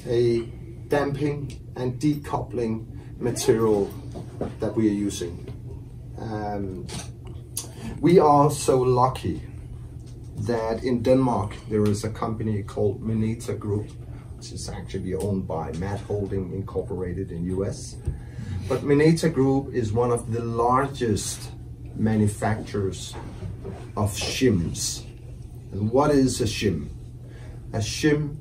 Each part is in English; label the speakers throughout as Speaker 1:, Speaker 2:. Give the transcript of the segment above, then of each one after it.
Speaker 1: a damping and decoupling material that we are using. We are so lucky that in Denmark there is a company called Manila Group, which is actually owned by Matt Holding Incorporated in US. But Manila Group is one of the largest manufacturers of shims. And what is a shim? A shim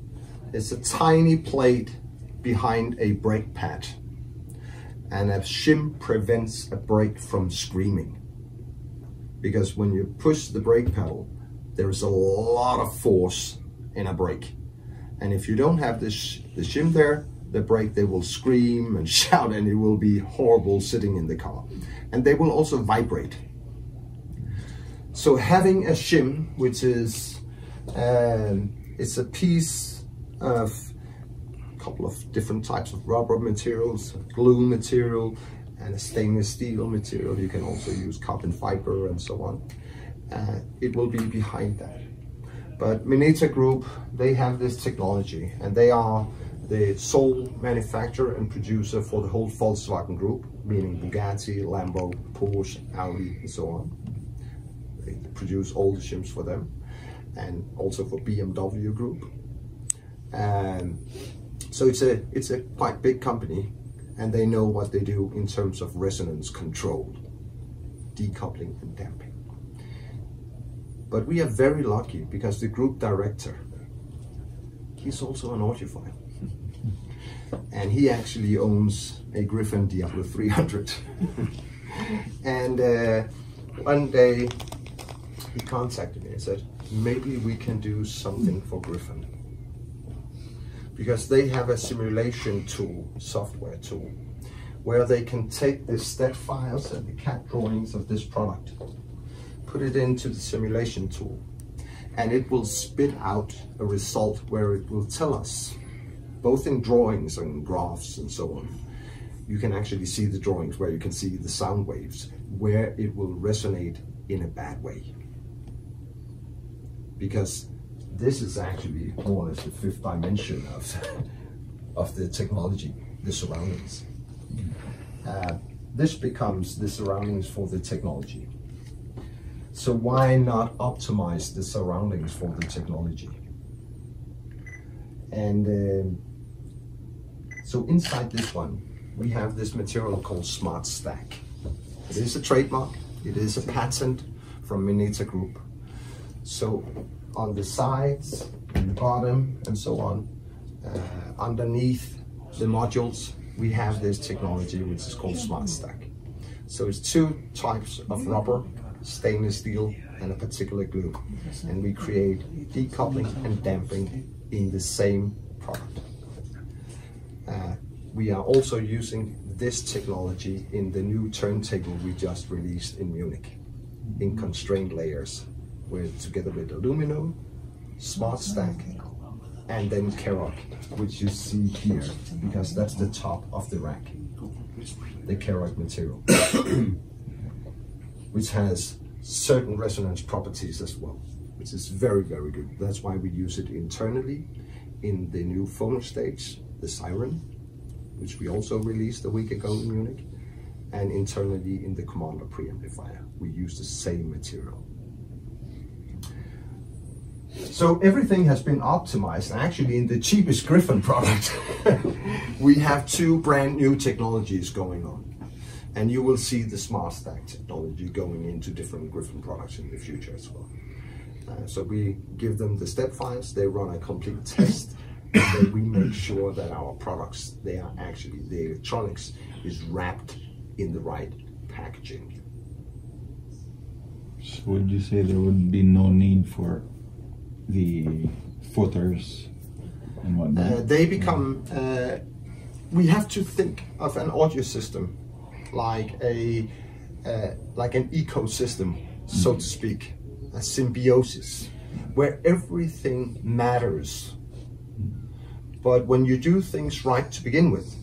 Speaker 1: is a tiny plate behind a brake pad. And a shim prevents a brake from screaming. Because when you push the brake pedal, there is a lot of force in a brake. And if you don't have the shim there, the brake, they will scream and shout, and it will be horrible sitting in the car. And they will also vibrate. So having a shim, which is it's a piece of a couple of different types of rubber materials, glue material, and a stainless steel material. You can also use carbon fiber and so on. It will be behind that. But Manila Group, they have this technology, and they are the sole manufacturer and producer for the whole Volkswagen Group, meaning Bugatti, Lambo, Porsche, Audi, and so on. They produce all the shims for them, and also for BMW Group. So it's a quite big company, and they know what they do in terms of resonance control, decoupling and damping. But we are very lucky because the group director, he's also an audiophile. And he actually owns a Gryphon Diablo 300. And one day he contacted me and said, maybe we can do something for Gryphon. Because they have a simulation tool, software tool, where they can take the stat files and the CAD drawings of this product, put it into the simulation tool, and it will spit out a result where it will tell us, both in drawings and graphs and so on. You can actually see the drawings where you can see the sound waves, where it will resonate in a bad way. Because this is actually more or less the fifth dimension of the technology, the surroundings. This becomes the surroundings for the technology. So why not optimize the surroundings for the technology? And so inside this one, we have this material called Smart Stack. It is a trademark, it is a patent from Manila Group. So on the sides, and the bottom, and so on, underneath the modules, we have this technology which is called Smart Stack. So it's two types of rubber, stainless steel, and a particular glue. And we create decoupling and damping in the same product. We are also using this technology in the new turntable we just released in Munich, in constrained layers, together with aluminum, Smart Stack, and then Keroc, which you see here, because that's the top of the rack, the Keroc material, which has certain resonance properties as well, which is very, very good. That's why we use it internally in the new phone stage, the Siren, which we also released a week ago in Munich, and internally in the Commander preamplifier. We use the same material. So everything has been optimized. Actually, in the cheapest Gryphon product, we have two brand new technologies going on. And you will see the Smart Stack technology going into different Gryphon products in the future as well. So we give them the step files, they run a complete test, and then we make sure that our products, they are actually, the electronics is wrapped in the right packaging.
Speaker 2: So would you say there would be no need for the footers and whatnot?
Speaker 1: They become, we have to think of an audio system like an ecosystem, so to speak, a symbiosis, where everything matters. But when you do things right to begin with,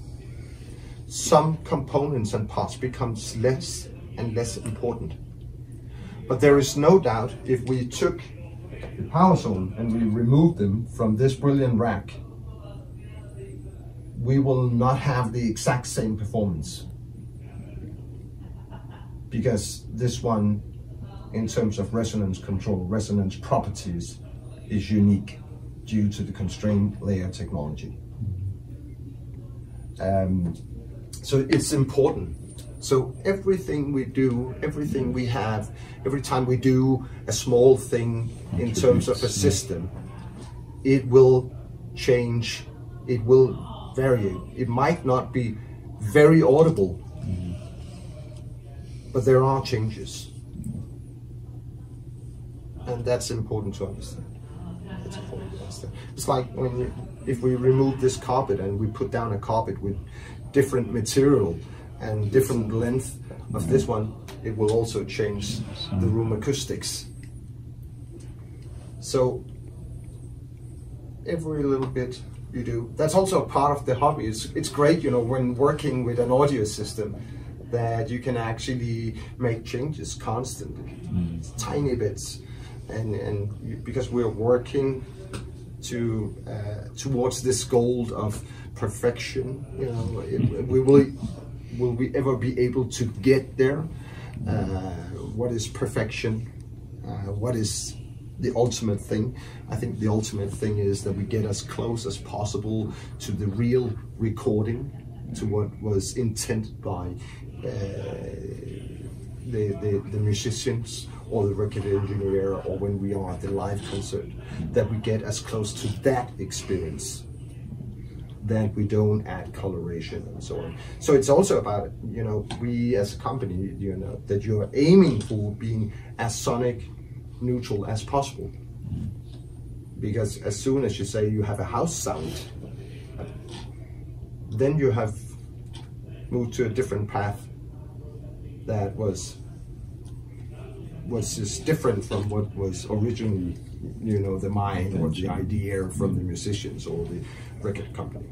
Speaker 1: some components and parts becomes less and less important. But there is no doubt, if we took the power zone and we removed them from this brilliant rack, we will not have the exact same performance, because this one, in terms of resonance control, resonance properties, is unique due to the constrained layer technology. So it's important. So everything we do, everything we have, every time we do a small thing in terms of a system, it will change, it will vary. It might not be very audible, but there are changes. And that's important to understand. It's important to understand. It's like if we remove this carpet and we put down a carpet with different material and different length of this one, it will also change the room acoustics. So every little bit you do, that's also part of the hobby. It's great, you know, when working with an audio system, that you can actually make changes constantly, tiny bits, and because we're working towards this goal of perfection, you know, will we ever be able to get there? What is perfection? What is the ultimate thing? I think the ultimate thing is that we get as close as possible to the real recording, to what was intended by the musicians or the record engineer, or when we are at the live concert, that we get as close to that experience, that we don't add coloration and so on. So it's also about, you know, we as a company, you know, that you're aiming for being as sonic neutral as possible. Because as soon as you say you have a house sound, then you have moved to a different path that was just different from what was originally, you know, the mind or the idea from the musicians or the record company.